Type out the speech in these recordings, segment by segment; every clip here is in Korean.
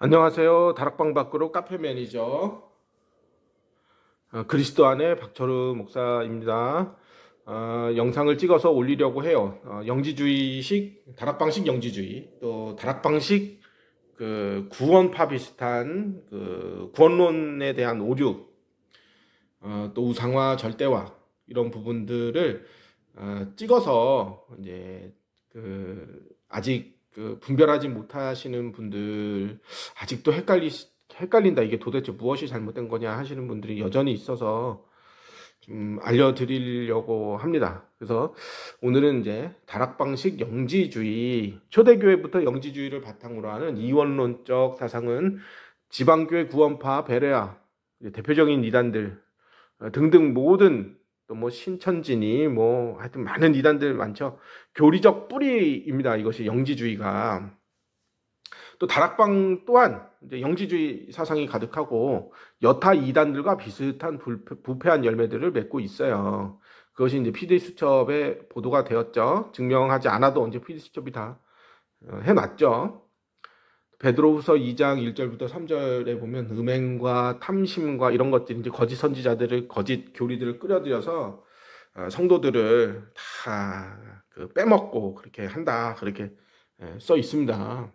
안녕하세요. 다락방 밖으로 카페 매니저 그리스도 안의 박철우 목사입니다. 영상을 찍어서 올리려고 해요. 영지주의식 다락방식 영지주의, 또 다락방식 그 구원파 비슷한 그 구원론에 대한 오류, 또 우상화 절대화 이런 부분들을 찍어서 이제 아직 분별하지 못하시는 분들, 아직도 헷갈린다, 이게 도대체 무엇이 잘못된 거냐 하시는 분들이 여전히 있어서 좀 알려드리려고 합니다. 그래서 오늘은 이제 다락방식 영지주의, 초대교회부터 영지주의를 바탕으로 하는 이원론적 사상은 지방교회 구원파 베레아 대표적인 이단들 등등 모든, 또 뭐 신천지니 뭐 하여튼 많은 이단들 많죠. 교리적 뿌리입니다. 이것이 영지주의가. 또 다락방 또한 이제 영지주의 사상이 가득하고 여타 이단들과 비슷한 부패한 열매들을 맺고 있어요. 그것이 이제 PD수첩에 보도가 되었죠. 증명하지 않아도 언제 PD수첩이 다 해놨죠. 베드로후서 2장 1절부터 3절에 보면 음행과 탐심과 이런 것들이 이제 거짓 선지자들을, 거짓 교리들을 끌어들여서 성도들을 다 빼먹고 그렇게 한다, 그렇게 써 있습니다.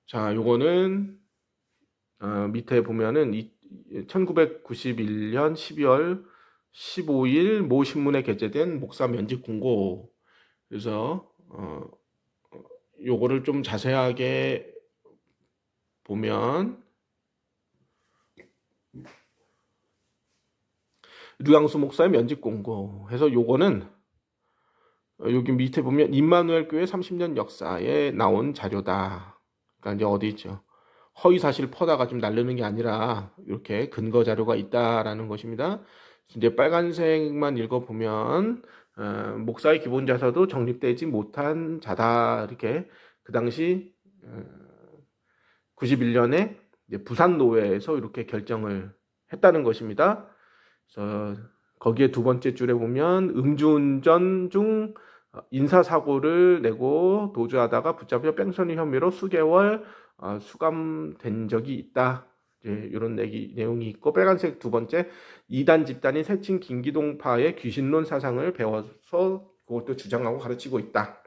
자, 요거는 밑에 보면은 1991년 12월 15일 모 신문에 게재된 목사 면직 공고. 그래서 요거를 좀 자세하게 보면 류양수 목사의 면직 공고 해서, 요거는 여기 밑에 보면 임마누엘 교회 30년 역사에 나온 자료다. 그러니까 이제 어디 있죠? 허위 사실 퍼다가 좀 날르는 게 아니라 이렇게 근거 자료가 있다라는 것입니다. 이제 빨간색만 읽어보면 목사의 기본 자서도 정립되지 못한 자다, 이렇게 그 당시 91년에 부산 노회에서 이렇게 결정을 했다는 것입니다. 그래서 거기에 두 번째 줄에 보면 음주운전 중 인사사고를 내고 도주하다가 붙잡혀 뺑소니 혐의로 수개월 수감된 적이 있다, 이제 이런 내용이 있고, 빨간색 두 번째, 이단 집단인 새칭 김기동파의 귀신론 사상을 배워서 그것도 주장하고 가르치고 있다.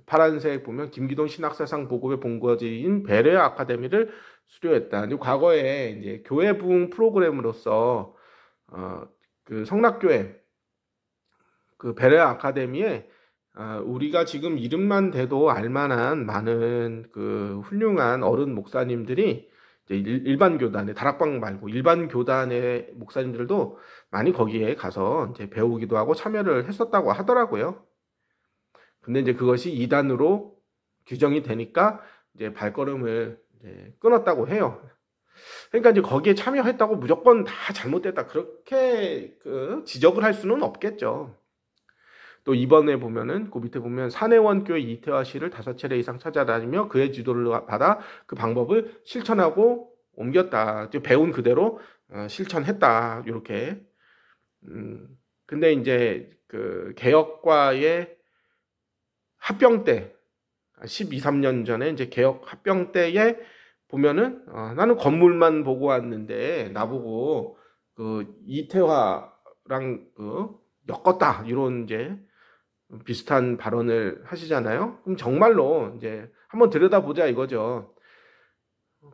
파란색 보면 김기동 신학사상 보급의 본거지인 베레아 아카데미를 수료했다. 과거에 이제 교회 부흥 프로그램으로서 그 성락교회 그 베레아 아카데미에 우리가 지금 이름만 대도 알만한 많은 그 훌륭한 어른 목사님들이 이제 일반 교단의, 다락방 말고 일반 교단의 목사님들도 많이 거기에 가서 이제 배우기도 하고 참여를 했었다고 하더라고요. 근데 이제 그것이 이단으로 규정이 되니까 이제 발걸음을 이제 끊었다고 해요. 그러니까 이제 거기에 참여했다고 무조건 다 잘못됐다, 그렇게 지적을 할 수는 없겠죠. 또 이번에 보면은 그 밑에 보면 사내원교회 이태화 씨를 5차례 이상 찾아다니며 그의 지도를 받아 그 방법을 실천하고 옮겼다, 배운 그대로 실천했다, 이렇게. 근데 이제 그 개혁과의 합병 때 12, 13년 전에 이제 개혁 합병 때에 보면은 나는 건물만 보고 왔는데 나보고 그 이태화랑 엮었다, 이런 이제 비슷한 발언을 하시잖아요. 그럼 정말로 이제 한번 들여다보자 이거죠.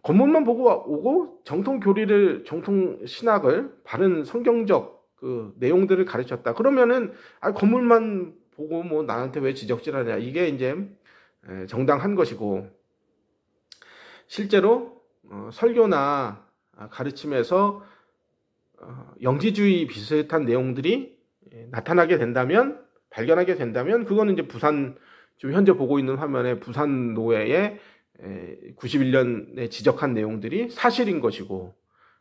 건물만 보고 오고 정통 교리를, 정통 신학을, 바른 성경적 그 내용들을 가르쳤다, 그러면은 건물만 보고 뭐 나한테 왜 지적질하냐, 이게 이제 정당한 것이고, 실제로 설교나 가르침에서 영지주의 비슷한 내용들이 나타나게 된다면, 발견하게 된다면, 그거는 이제 부산, 지금 현재 보고 있는 화면에 부산 노회의 91년에 지적한 내용들이 사실인 것이고,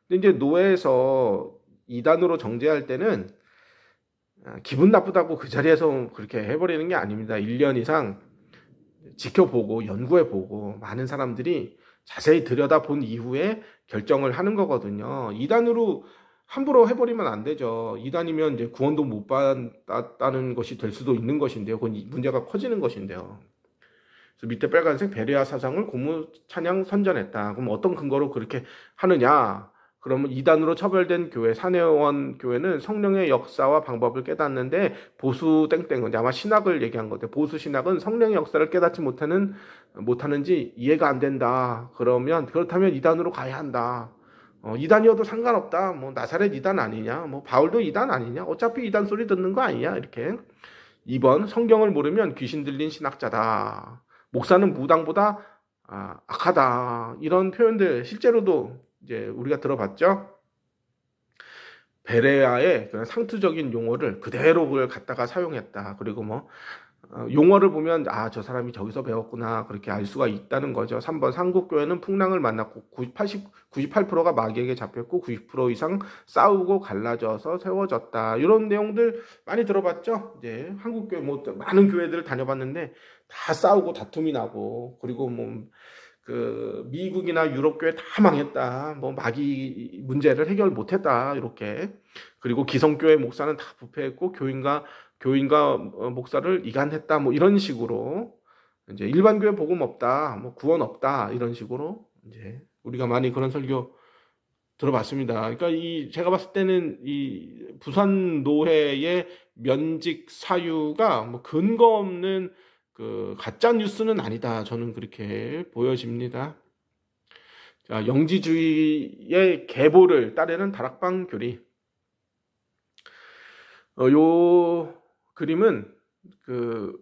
근데 이제 노회에서 이단으로 정죄할 때는 기분 나쁘다고 그 자리에서 그렇게 해버리는 게 아닙니다. 1년 이상 지켜보고 연구해보고 많은 사람들이 자세히 들여다본 이후에 결정을 하는 거거든요. 이단으로 함부로 해버리면 안 되죠. 이단이면 이제 구원도 못 받았다는 것이 될 수도 있는 것인데요. 그건 문제가 커지는 것인데요. 그래서 밑에 빨간색 베레아 사상을 고무 찬양 선전했다. 그럼 어떤 근거로 그렇게 하느냐? 그러면 이단으로 처벌된 교회, 사내원 교회는 성령의 역사와 방법을 깨닫는데 보수 땡땡은 아마 신학을 얘기한 건데 보수 신학은 성령의 역사를 깨닫지 못하는지 이해가 안 된다. 그렇다면 이단으로 가야 한다. 이단이어도 상관없다. 뭐 나사렛 이단 아니냐? 뭐 바울도 이단 아니냐? 어차피 이단 소리 듣는 거 아니냐? 이렇게. 2번 성경을 모르면 귀신 들린 신학자다. 목사는 무당보다 악하다. 이런 표현들 실제로도 이제 우리가 들어봤죠. 베레아의 그런 상투적인 용어를 그대로 그걸 갖다가 사용했다. 그리고 뭐 용어를 보면 저 사람이 저기서 배웠구나 그렇게 알 수가 있다는 거죠. 3번 삼국교회는 풍랑을 만났고 98%가 마귀에게 잡혔고 90% 이상 싸우고 갈라져서 세워졌다. 이런 내용들 많이 들어봤죠. 이제 한국교회 뭐 많은 교회들을 다녀봤는데 다 싸우고 다툼이 나고 그리고 뭐 그 미국이나 유럽 교회 다 망했다. 뭐 마귀 문제를 해결 못했다. 이렇게. 그리고 기성교회 목사는 다 부패했고 교인과 목사를 이간했다. 뭐 이런 식으로 이제 일반 교회 복음 없다. 뭐 구원 없다. 이런 식으로 이제 우리가 많이 그런 설교 들어봤습니다. 그러니까 제가 봤을 때는 이 부산 노회의 면직 사유가 뭐 근거 없는 그 가짜 뉴스는 아니다. 저는 그렇게 보여집니다. 자, 영지주의의 계보를 따르는 다락방 교리. 요 그림은 그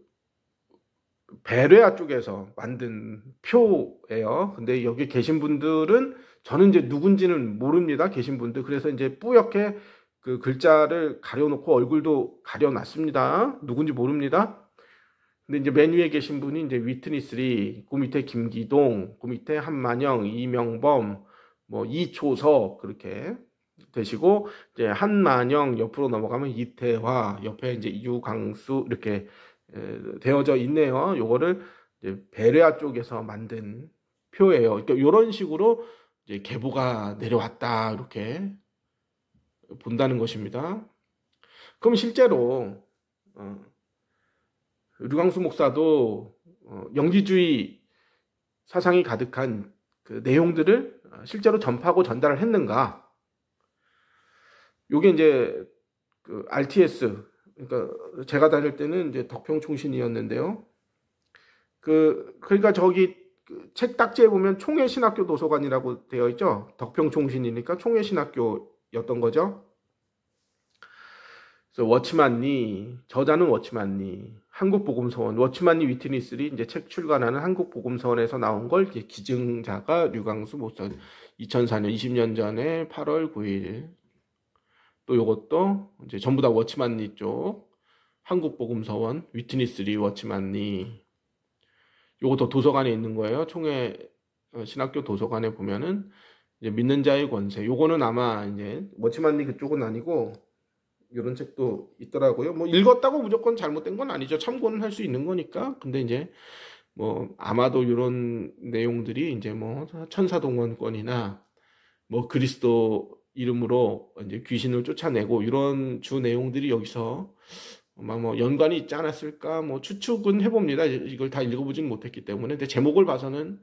베레아 쪽에서 만든 표예요. 근데 여기 계신 분들은 저는 이제 누군지는 모릅니다. 계신 분들. 그래서 이제 뿌옇게 그 글자를 가려놓고 얼굴도 가려놨습니다. 누군지 모릅니다. 근데 이제 맨 위에 계신 분이 이제 위트니스리, 그 밑에 김기동, 그 밑에 한만영, 이명범, 뭐 이초석 그렇게 되시고 이제 한만영 옆으로 넘어가면 이태화, 옆에 이제 유광수 이렇게 되어져 있네요. 요거를 이제 베레아 쪽에서 만든 표예요. 그러니까 이런 식으로 이제 계보가 내려왔다 이렇게 본다는 것입니다. 그럼 실제로 류광수 목사도 영지주의 사상이 가득한 그 내용들을 실제로 전파하고 전달을 했는가? 요게 이제 그 RTS, 그러니까 제가 다닐 때는 이제 덕평총신이었는데요. 그러니까 저기 책 딱지에 보면 총회신학교 도서관이라고 되어 있죠. 덕평총신이니까 총회신학교였던 거죠. 그래서 워치만니, 저자는 워치만니, 한국복음서원, 워치만니 위트니스리 이제 책 출간하는 한국복음서원에서 나온 걸 이제 기증자가 류광수 목사 2004년 20년 전에 8월 9일 또 요것도 이제 전부 다 워치만니 쪽 한국복음서원 위트니스리 워치만니 요것도 도서관에 있는 거예요. 총회 신학교 도서관에 보면은 이제 믿는 자의 권세 요거는 아마 이제 워치만니 그쪽은 아니고 이런 책도 있더라고요. 뭐 읽었다고 무조건 잘못된 건 아니죠. 참고는 할 수 있는 거니까. 근데 이제 뭐 아마도 이런 내용들이 이제 뭐 천사동원권이나 뭐 그리스도 이름으로 이제 귀신을 쫓아내고 이런 주 내용들이 여기서 아마 뭐 연관이 있지 않았을까 뭐 추측은 해봅니다. 이걸 다 읽어보진 못했기 때문에. 근데 제목을 봐서는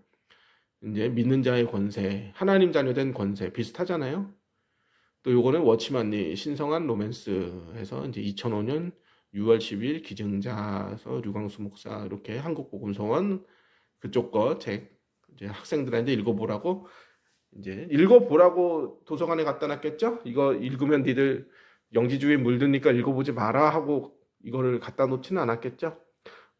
이제 믿는 자의 권세, 하나님 자녀된 권세 비슷하잖아요. 또 요거는 워치만니 신성한 로맨스 해서 이제 2005년 6월 10일 기증자서 류광수 목사 이렇게 한국복음서원 그쪽 거 책 이제 학생들한테 읽어보라고 도서관에 갖다 놨겠죠? 이거 읽으면 니들 영지주의에 물드니까 읽어보지 마라 하고 이거를 갖다 놓지는 않았겠죠?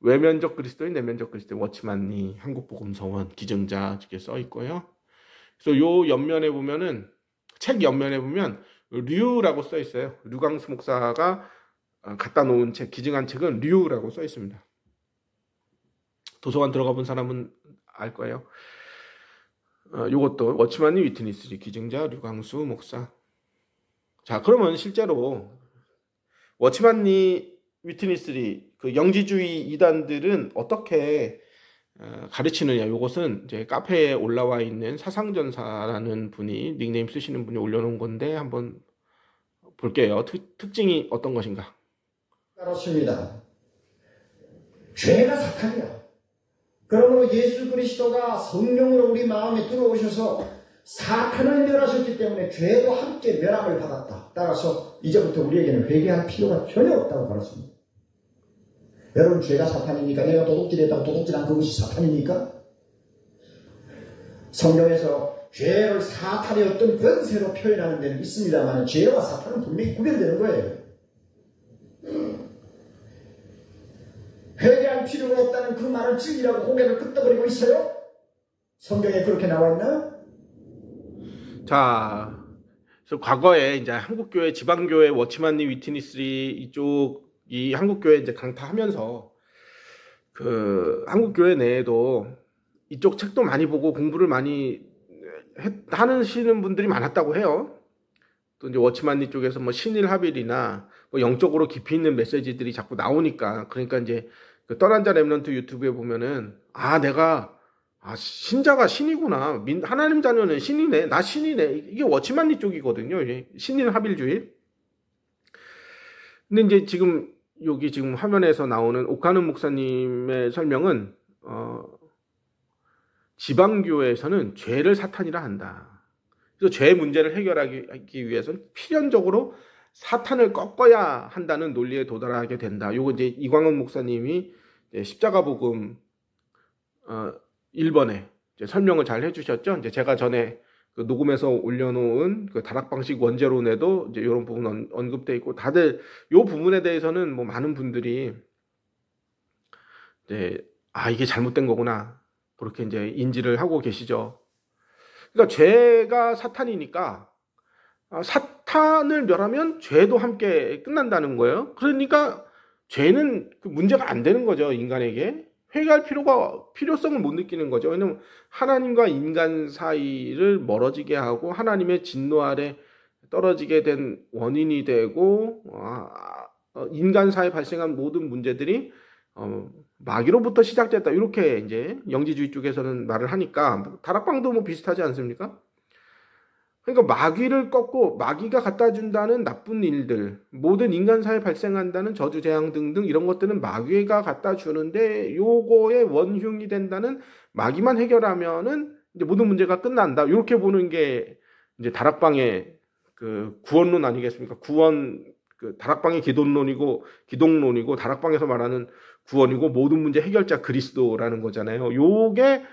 외면적 그리스도인 내면적 그리스도인 워치만니 한국복음서원 기증자 이렇게 써 있고요. 그래서 요 옆면에 보면은 책 옆면에 보면 류라고 써 있어요. 류광수 목사가 갖다 놓은 책, 기증한 책은 류라고 써 있습니다. 도서관 들어가 본 사람은 알 거예요. 요것도 워치만니 위트니스리 기증자 류광수 목사. 자, 그러면 실제로 워치만니 위트니스리 그 영지주의 이단들은 어떻게 가르치느냐. 요것은 이제 카페에 올라와 있는 사상전사라는 분이 닉네임 쓰시는 분이 올려놓은 건데 한번 볼게요. 특징이 어떤 것인가? 그렇습니다. 죄가 사탄이야. 그러므로 예수 그리스도가 성령으로 우리 마음에 들어오셔서 사탄을 멸하셨기 때문에 죄도 함께 멸함을 받았다. 따라서 이제부터 우리에게는 회개할 필요가 전혀 없다고 가르칩니다. 여러분, 죄가 사탄입니까? 내가 도둑질했다고 도둑질한 그것이 사탄입니까? 성경에서 죄를 사탄의 어떤 권세로 표현하는 데는 있습니다만 죄와 사탄은 분명히 구별되는 거예요. 회개할 필요가 없다는 그 말을 진리라고 고개를 끄덕거리고 있어요? 성경에 그렇게 나와 있나요? 자, 그래서 과거에 이제 한국교회, 지방교회, 워치만니, 위트니스리 이쪽이 한국교회 이제 강타하면서 그 한국교회 내에도 이쪽 책도 많이 보고 공부를 많이 하시는 분들이 많았다고 해요. 또 이제 워치만니 쪽에서 뭐 신일합일이나 뭐 영적으로 깊이 있는 메시지들이 자꾸 나오니까, 그러니까 이제 그 떠난 자 렘넌트 유튜브에 보면은 내가 신자가 신이구나, 하나님 자녀는 신이네, 나 신이네, 이게 워치만니 쪽이거든요. 신일합일주의. 근데 이제 지금 여기 지금 화면에서 나오는 오카는 목사님의 설명은 지방교회에서는 죄를 사탄이라 한다. 그래서 죄 문제를 해결하기 위해서는 필연적으로 사탄을 꺾어야 한다는 논리에 도달하게 된다. 요거 이제 이광훈 목사님이 십자가 복음 1번에 설명을 잘 해주셨죠. 이제 제가 전에 그 녹음해서 올려놓은 그 다락방식 원제론에도 이제 이런 부분 언급돼 있고, 다들 요 부분에 대해서는 뭐 많은 분들이 이제 이게 잘못된 거구나, 그렇게 이제 인지를 하고 계시죠. 그러니까 죄가 사탄이니까 사탄을 멸하면 죄도 함께 끝난다는 거예요. 그러니까 죄는 그 문제가 안 되는 거죠. 인간에게 회개할 필요성을 못 느끼는 거죠. 왜냐면 하나님과 인간 사이를 멀어지게 하고 하나님의 진노 아래 떨어지게 된 원인이 되고, 인간 사이에 발생한 모든 문제들이 마귀로부터 시작됐다, 이렇게 이제 영지주의 쪽에서는 말을 하니까, 다락방도 뭐 비슷하지 않습니까? 그러니까 마귀를 꺾고 마귀가 갖다 준다는 나쁜 일들, 모든 인간 사이에 발생한다는 저주, 재앙 등등 이런 것들은 마귀가 갖다 주는데, 요거의 원흉이 된다는 마귀만 해결하면은 이제 모든 문제가 끝난다, 이렇게 보는 게 이제 다락방의 그 구원론 아니겠습니까? 구원, 그 다락방의 기독론이고 다락방에서 말하는 구원이고 모든 문제 해결자 그리스도라는 거잖아요. 요게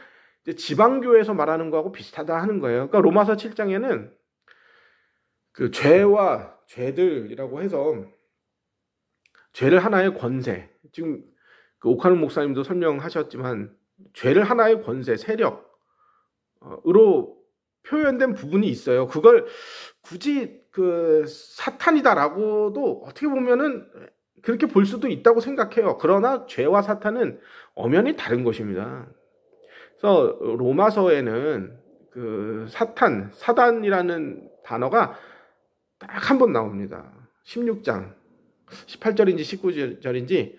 지방교회에서 말하는 거하고 비슷하다 하는 거예요. 그러니까 로마서 7장에는 그 죄와 죄들이라고 해서 죄를 하나의 권세, 지금 그 오카는 목사님도 설명하셨지만 죄를 하나의 권세, 세력으로 표현된 부분이 있어요. 그걸 굳이 그 사탄이다라고도 어떻게 보면은 그렇게 볼 수도 있다고 생각해요. 그러나 죄와 사탄은 엄연히 다른 것입니다. 그래서 로마서에는 그 사단이라는 단어가 딱 한 번 나옵니다. 16장 18절인지 19절인지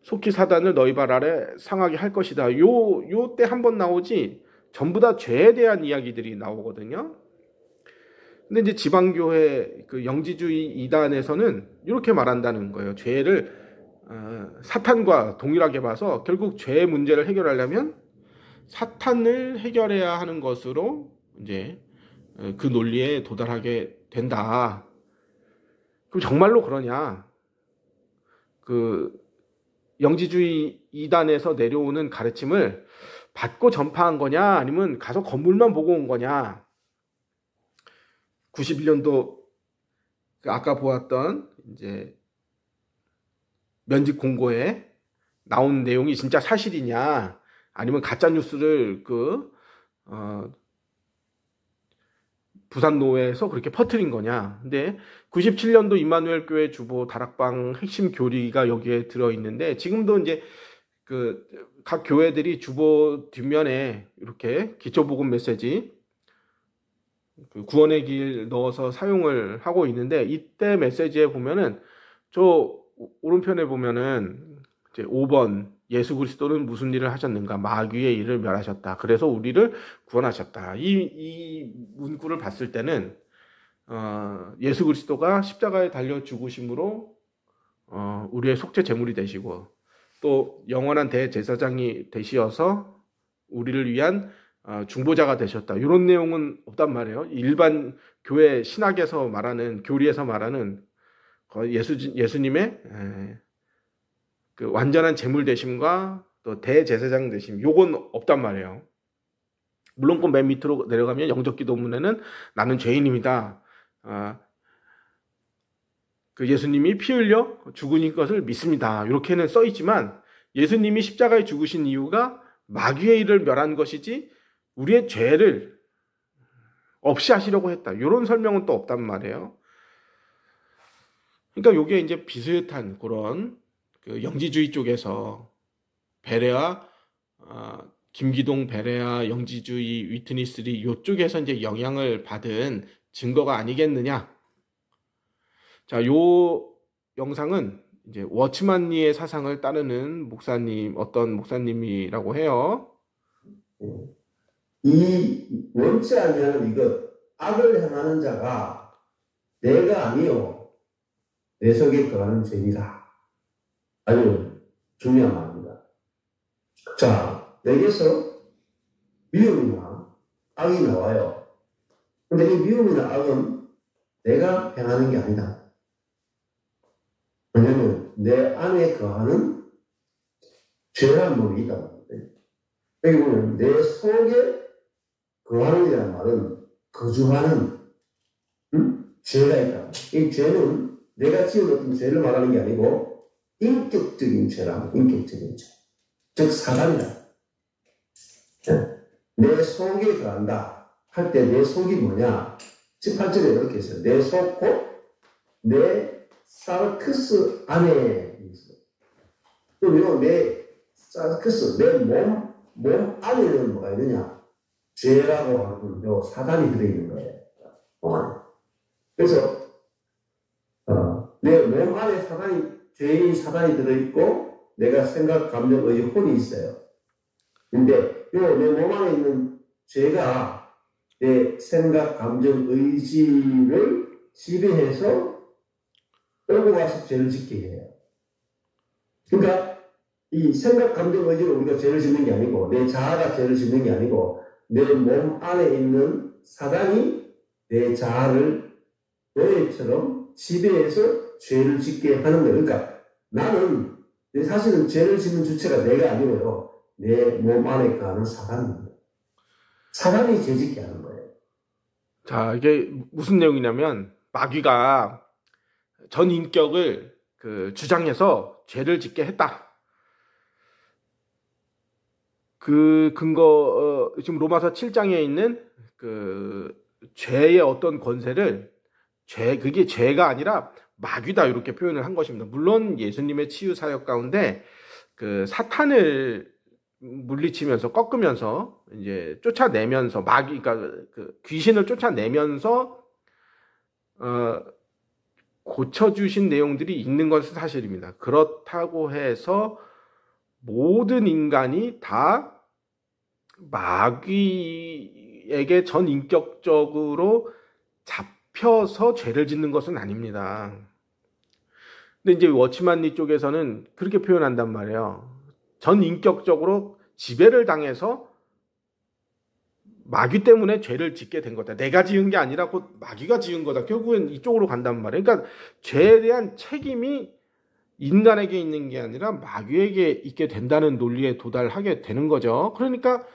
속히 사단을 너희 발 아래 상하게 할 것이다. 요 때 한 번 나오지 전부 다 죄에 대한 이야기들이 나오거든요. 근데 이제 지방교회 그 영지주의 이단에서는 이렇게 말한다는 거예요. 죄를 사탄과 동일하게 봐서 결국 죄의 문제를 해결하려면 사탄을 해결해야 하는 것으로 이제 그 논리에 도달하게 된다. 그럼 정말로 그러냐? 그 영지주의 이단에서 내려오는 가르침을 받고 전파한 거냐, 아니면 가서 건물만 보고 온 거냐? 91년도 아까 보았던 이제 면직 공고에 나온 내용이 진짜 사실이냐, 아니면 가짜 뉴스를 부산 노회에서 그렇게 퍼뜨린 거냐. 근데 97년도 임마누엘 교회 주보 다락방 핵심 교리가 여기에 들어 있는데, 지금도 이제 그 각 교회들이 주보 뒷면에 이렇게 기초복음 메시지, 그 구원의 길 넣어서 사용을 하고 있는데, 이때 메시지에 보면은 저 오른편에 보면은 이제 5번 예수 그리스도는 무슨 일을 하셨는가? 마귀의 일을 멸하셨다. 그래서 우리를 구원하셨다. 이 문구를 봤을 때는 예수 그리스도가 십자가에 달려 죽으심으로 우리의 속죄 제물이 되시고, 또 영원한 대제사장이 되시어서 우리를 위한 중보자가 되셨다. 이런 내용은 없단 말이에요. 일반 교회 신학에서 말하는, 교리에서 말하는 예수님의 그 완전한 제물 되심과 또 대제사장 되심, 요건 없단 말이에요. 물론 그 맨 밑으로 내려가면 영적기도문에는 나는 죄인입니다. 그 예수님이 피 흘려 죽으신 것을 믿습니다. 이렇게는 써 있지만 예수님이 십자가에 죽으신 이유가 마귀의 일을 멸한 것이지 우리의 죄를 없이 하시려고 했다. 이런 설명은 또 없단 말이에요. 그러니까 이게 이제 비슷한 그런 그 영지주의 쪽에서 베레아, 김기동 베레아 영지주의 위트니스리 이쪽에서 이제 영향을 받은 증거가 아니겠느냐. 자, 요 영상은 이제 워치만리의 사상을 따르는 목사님, 어떤 목사님이라고 해요. 이 원치 않으면 이거 악을 행하는 자가 내가 아니요 내 속에 거하는 죄이다. 아주 중요한 말입니다. 자, 여기서 미움이나 악이 나와요. 근데 이 미움이나 악은 내가 행하는 게 아니다. 왜냐면 내 안에 거하는 죄라는 놈이 있단 말이에요. 여기 보면 내 속에 거하는이라는 말은 거주하는 죄가 있다. 이 죄는 내가 지은 어떤 죄를 말하는 게 아니고 인격적인 죄라, 인격적인 죄. 즉 사단이다. 내 속에 거한다 할 때 내 속이 뭐냐? 18절에 이렇게 했어요. 내 속 곧 내 사르크스 안에 있어. 그리고 내 사르크스, 내 몸 안에는 뭐가 있느냐? 죄라고 하는 요 사단이 들어있는 거예요. 그래서 내 몸 안에 죄인 사단이 들어있고 내가 생각, 감정, 의지, 혼이 있어요. 근데 요 내 몸 안에 있는 죄가 내 생각, 감정, 의지를 지배해서 끌고 가서 죄를 짓게 해요. 그러니까 이 생각, 감정, 의지로 우리가 죄를 짓는 게 아니고 내 자아가 죄를 짓는 게 아니고 내 몸 안에 있는 사단이 내 자아를 노예처럼 지배해서 죄를 짓게 하는 거예요. 그러니까 나는 사실은 죄를 짓는 주체가 내가 아니고요. 내 몸 안에 거하는 사단입니다. 사단이 죄 짓게 하는 거예요. 자, 이게 무슨 내용이냐면 마귀가 전 인격을 주장해서 죄를 짓게 했다. 그 근거 지금 로마서 7장에 있는 그 죄의 어떤 권세를 그게 죄가 아니라 마귀다 이렇게 표현을 한 것입니다. 물론 예수님의 치유 사역 가운데 그 사탄을 물리치면서 꺾으면서 이제 쫓아내면서 그러니까 그 귀신을 쫓아내면서 고쳐주신 내용들이 있는 것은 사실입니다. 그렇다고 해서 모든 인간이 다 마귀에게 전 인격적으로 잡혀서 죄를 짓는 것은 아닙니다. 근데 이제 워치만리 쪽에서는 그렇게 표현한단 말이에요. 전 인격적으로 지배를 당해서 마귀 때문에 죄를 짓게 된 거다. 내가 지은 게 아니라 곧 마귀가 지은 거다. 결국엔 이쪽으로 간단 말이에요. 그러니까 죄에 대한 책임이 인간에게 있는 게 아니라 마귀에게 있게 된다는 논리에 도달하게 되는 거죠. 그러니까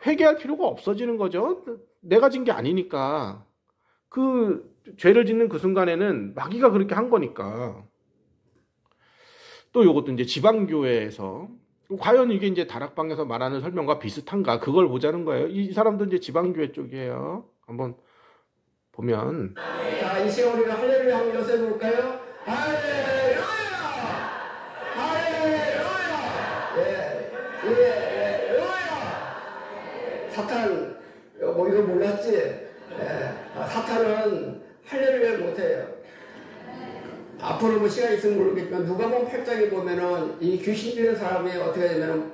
회개할 필요가 없어지는 거죠. 내가 진 게 아니니까. 그 죄를 짓는 그 순간에는 마귀가 그렇게 한 거니까. 또 이것도 이제 지방교회에서 과연 이게 이제 다락방에서 말하는 설명과 비슷한가? 그걸 보자는 거예요. 이 사람도 이제 지방교회 쪽이에요. 한번 보면. 자, 이 시간 우리가 할렐루야 한번 연습해 볼까요? 할렐루야! 할렐루야! 사탄, 뭐 이거 몰랐지? 사탄은 할렐루야 못해요. 앞으로 뭐 시간이 있으면 모르겠지만 누가복음 8장에 보면은 이 귀신 들린 사람이 어떻게 되면은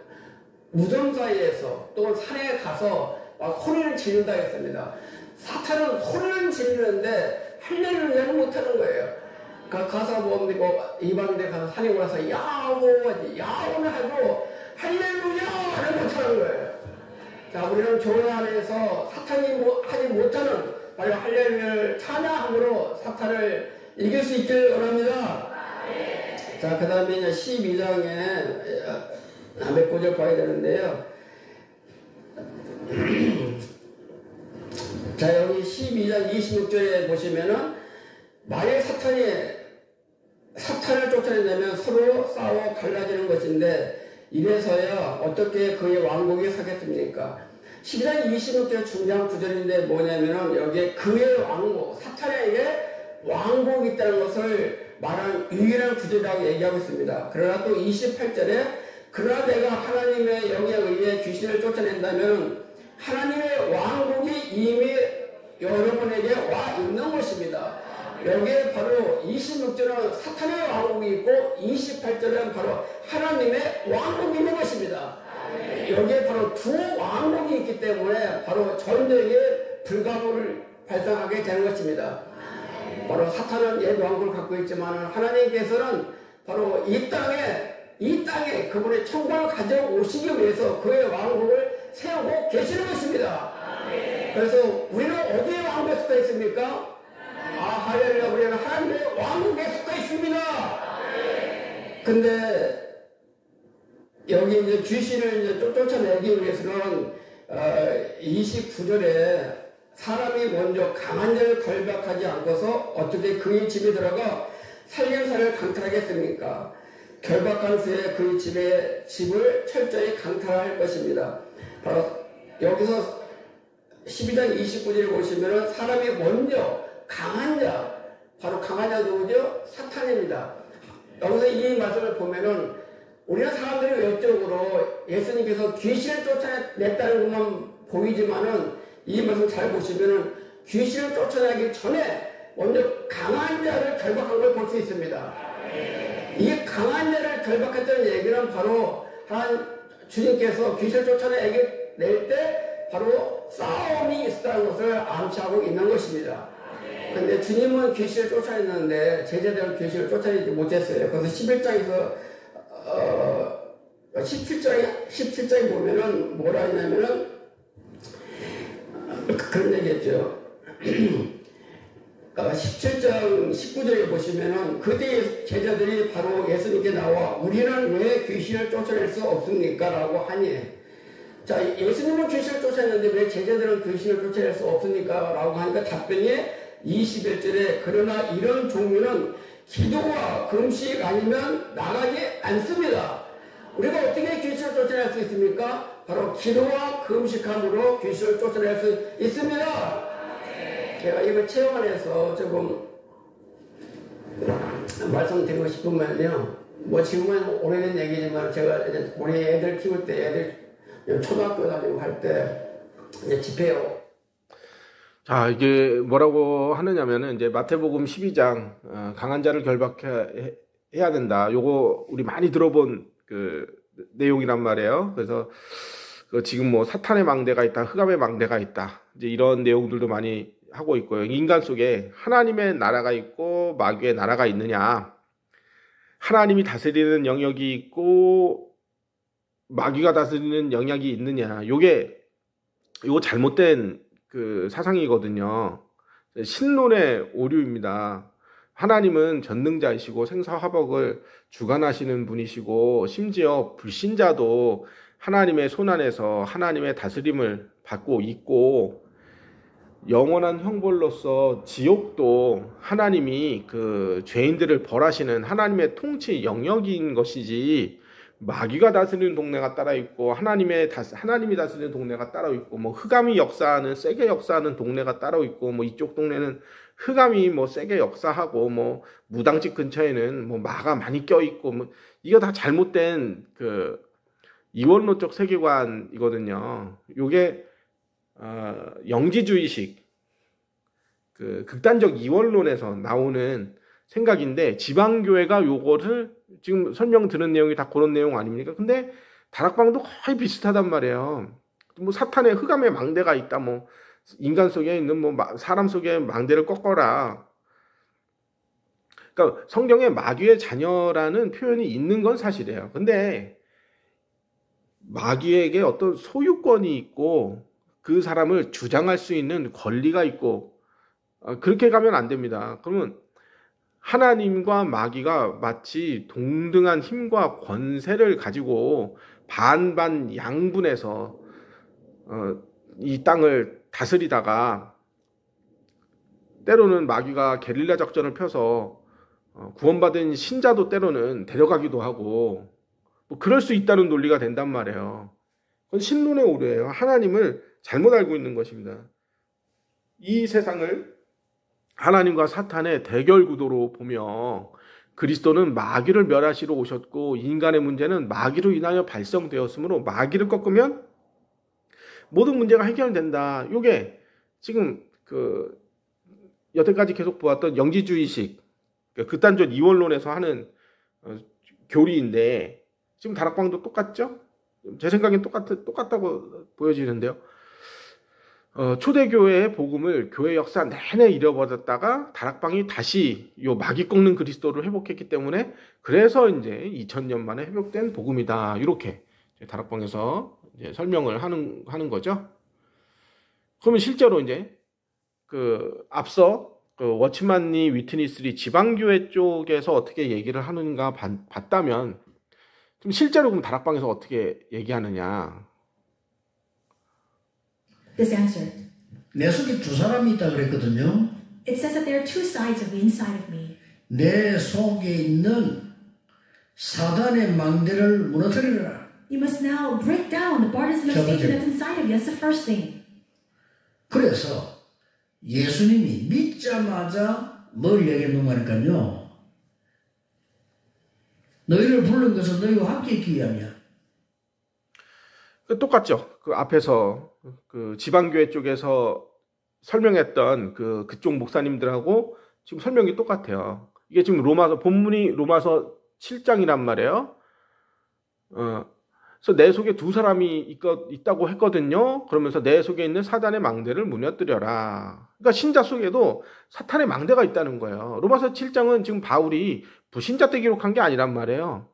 무덤 사이에서 또는 산에 가서 막 소리를 지른다 했습니다. 사탄은 소리를 지르는데 할렐루야는 못하는 거예요. 가서 뭡니까? 이방인들 가서 산에 올라서 야호, 야호는 하고 할렐루야를 못하는 거예요. 자, 우리는 교회 안에서 사탄이 하지 못하는 바로 할렐루야를 찬양함으로 사탄을 이길 수 있기를 원합니다. 자, 그 다음에 이제 12장에 몇 구절 봐야 되는데요. 자, 여기 12장 26절에 보시면은 만약 사탄을 쫓아낸다면 서로 싸워 갈라지는 것인데 이래서야 어떻게 그의 왕국이 서겠습니까? 12장 26절 중요한 구절인데 뭐냐면은 여기에 그의 왕국, 사탄에게 왕국이 있다는 것을 말한 유일한 구절이라고 얘기하고 있습니다. 그러나 또 28절에 그러나 내가 하나님의 영에 의해 귀신을 쫓아낸다면 하나님의 왕국이 이미 여러분에게 와 있는 것입니다. 여기에 바로 26절은 사탄의 왕국이 있고 28절은 바로 하나님의 왕국이 있는 것입니다. 여기에 바로 두 왕국이 있기 때문에 바로 전쟁의 불가능을 발생하게 되는 것입니다. 바로 사탄은 옛 왕국을 갖고 있지만 하나님께서는 바로 이 땅에 그분의 천국을 가져오시기 위해서 그의 왕국을 세우고 계시는 것입니다. 그래서 우리는 어디에 왕국에 속해 있습니까? 할렐루야, 우리는 하나님의 왕국에 속해 있습니다. 근데 여기 이제 귀신을 이제 쫓아내기 위해서는 29절에 사람이 먼저 강한 자를 결박하지 않고서 어떻게 그의 집에 들어가 살림살이를 강탈하겠습니까? 결박한 후에 그의 집을 철저히 강탈할 것입니다. 바로 여기서 12장 29절에 보시면은 사람이 먼저 강한 자, 바로 강한 자 누구죠? 사탄입니다. 여기서 이 말씀을 보면은 우리는 사람들이 외적으로 예수님께서 귀신을 쫓아냈다는 것만 보이지만은 이 말씀 잘 보시면은 귀신을 쫓아내기 전에 먼저 강한 자를 결박한 걸 볼 수 있습니다. 이 강한 자를 결박했다는 얘기는 바로 주님께서 귀신을 쫓아낼 때 바로 싸움이 있었다는 것을 암시하고 있는 것입니다. 근데 주님은 귀신을 쫓아냈는데 제자들은 귀신을 쫓아내지 못했어요. 그래서 11장에서 17장에 보면은 뭐라 했냐면은 그런 얘기했죠. 17장 19절에 보시면은 그때 제자들이 바로 예수님께 나와 우리는 왜 귀신을 쫓아낼 수 없습니까? 라고 하니, 자, 예수님은 귀신을 쫓아냈는데 왜 제자들은 귀신을 쫓아낼 수 없습니까? 라고 하니까 답변이 21절에 그러나 이런 종류는 기도와 금식 아니면 나가지 않습니다. 우리가 어떻게 귀신을 쫓아낼 수 있습니까? 바로 기도와 금식함으로 귀신을 쫓아낼 수 있습니다. 제가 이걸 체험안에서 조금 말씀드리고 싶으면요, 뭐 지금은 오래된 얘기지만 제가 이제 우리 애들 키울 때 애들 초등학교 다니고 할 때 이제 집회요. 자, 이게 뭐라고 하느냐면은 이제 마태복음 12장 강한 자를 결박해야 된다. 요거 우리 많이 들어본 그 내용이란 말이에요. 그래서 지금 뭐 사탄의 망대가 있다, 흑암의 망대가 있다, 이제 이런 내용들도 많이 하고 있고요. 인간 속에 하나님의 나라가 있고 마귀의 나라가 있느냐, 하나님이 다스리는 영역이 있고 마귀가 다스리는 영역이 있느냐, 요거 잘못된 그 사상이거든요. 신론의 오류입니다. 하나님은 전능자이시고 생사화복을 주관하시는 분이시고 심지어 불신자도 하나님의 손안에서 하나님의 다스림을 받고 있고, 영원한 형벌로서 지옥도 하나님이 그 죄인들을 벌하시는 하나님의 통치 영역인 것이지, 마귀가 다스리는 동네가 따로 있고 하나님이 다스리는 동네가 따로 있고, 뭐 흑암이 역사하는 세게 역사하는 동네가 따로 있고, 뭐 이쪽 동네는 흑암이 뭐 세게 역사하고 뭐 무당집 근처에는 뭐 마가 많이 껴 있고, 뭐 이거 다 잘못된 그 이원론적 세계관이거든요. 요게 영지주의식 그 극단적 이원론에서 나오는 생각인데, 지방교회가 요거를 지금 설명 들은 내용이 다 그런 내용 아닙니까? 근데 다락방도 거의 비슷하단 말이에요. 뭐 사탄의 흑암의 망대가 있다, 뭐 인간 속에 있는 뭐 사람 속에 망대를 꺾어라. 그러니까 성경에 마귀의 자녀라는 표현이 있는 건 사실이에요. 근데 마귀에게 어떤 소유권이 있고 그 사람을 주장할 수 있는 권리가 있고 그렇게 가면 안 됩니다. 그러면 하나님과 마귀가 마치 동등한 힘과 권세를 가지고 반반 양분해서 이 땅을 다스리다가 때로는 마귀가 게릴라 작전을 펴서 구원받은 신자도 때로는 데려가기도 하고 뭐 그럴 수 있다는 논리가 된단 말이에요. 그건 신론의 오류예요. 하나님을 잘못 알고 있는 것입니다. 이 세상을 하나님과 사탄의 대결 구도로 보며 그리스도는 마귀를 멸하시러 오셨고 인간의 문제는 마귀로 인하여 발생되었으므로 마귀를 꺾으면 모든 문제가 해결된다. 이게 지금 여태까지 계속 보았던 영지주의식 극단적 이원론에서 하는 교리인데 지금 다락방도 똑같죠? 제 생각엔 똑같다고 보여지는데요. 초대교회의 복음을 교회 역사 내내 잃어버렸다가 다락방이 다시 요 마귀 꺾는 그리스도를 회복했기 때문에 그래서 이제 2000년 만에 회복된 복음이다. 이렇게 다락방에서 이제 설명을 하는 거죠. 그러면 실제로 이제 앞서 워치만리 위트니스리 지방교회 쪽에서 어떻게 얘기를 하는가 봤다면 좀 실제로 그럼 다락방에서 어떻게 얘기하느냐? This answer. 내 속에 두 사람이 있다 그랬거든요. It says that there are two sides of the inside of me. 내 속에 있는 사단의 망대를 무너뜨리라. You must now break down the burdens of Satan that's inside of you. That's the first thing. 그래서 예수님이 믿자마자 뭘 얘기했는 거니까요. 너희를 부른 것은 너희와 함께 있기 위함이야. 똑같죠. 그 앞에서 그 지방교회 쪽에서 설명했던 그쪽 목사님들하고 지금 설명이 똑같아요. 이게 지금 본문이 로마서 7장이란 말이에요. 그래서 내 속에 두 사람이 있다고 했거든요. 그러면서 내 속에 있는 사단의 망대를 무너뜨려라. 그러니까 신자 속에도 사탄의 망대가 있다는 거예요. 로마서 7장은 지금 바울이 불신자 때 기록한 게 아니란 말이에요.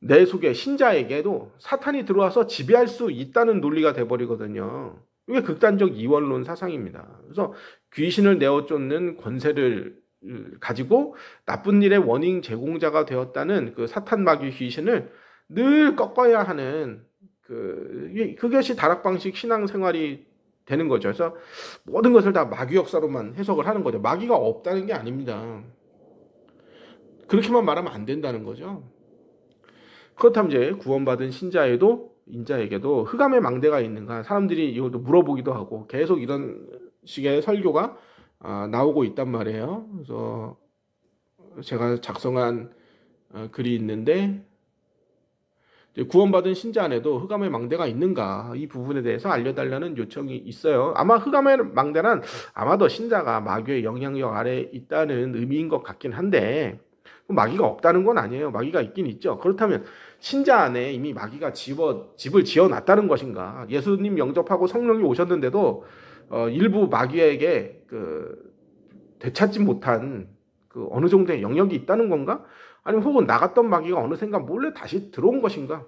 내 속에 신자에게도 사탄이 들어와서 지배할 수 있다는 논리가 돼버리거든요. 이게 극단적 이원론 사상입니다. 그래서 귀신을 내어 쫓는 권세를 가지고 나쁜 일의 원인 제공자가 되었다는 그 사탄 마귀 귀신을 늘 꺾어야 하는 그것이 다락방식 신앙생활이 되는 거죠. 그래서 모든 것을 다 마귀 역사로만 해석을 하는 거죠. 마귀가 없다는 게 아닙니다. 그렇게만 말하면 안 된다는 거죠. 그렇다면 이제 구원받은 인자에게도 흑암의 망대가 있는가? 사람들이 이것도 물어보기도 하고 계속 이런 식의 설교가 나오고 있단 말이에요. 그래서 제가 작성한 글이 있는데 구원받은 신자 안에도 흑암의 망대가 있는가? 이 부분에 대해서 알려달라는 요청이 있어요. 아마 흑암의 망대는 아마도 신자가 마귀의 영향력 아래에 있다는 의미인 것 같긴 한데 마귀가 없다는 건 아니에요. 마귀가 있긴 있죠. 그렇다면 신자 안에 이미 마귀가 집을 지어놨다는 것인가? 예수님 영접하고 성령이 오셨는데도 일부 마귀에게 되찾지 못한 어느 정도의 영역이 있다는 건가? 아니면 혹은 나갔던 마귀가 어느샌가 몰래 다시 들어온 것인가?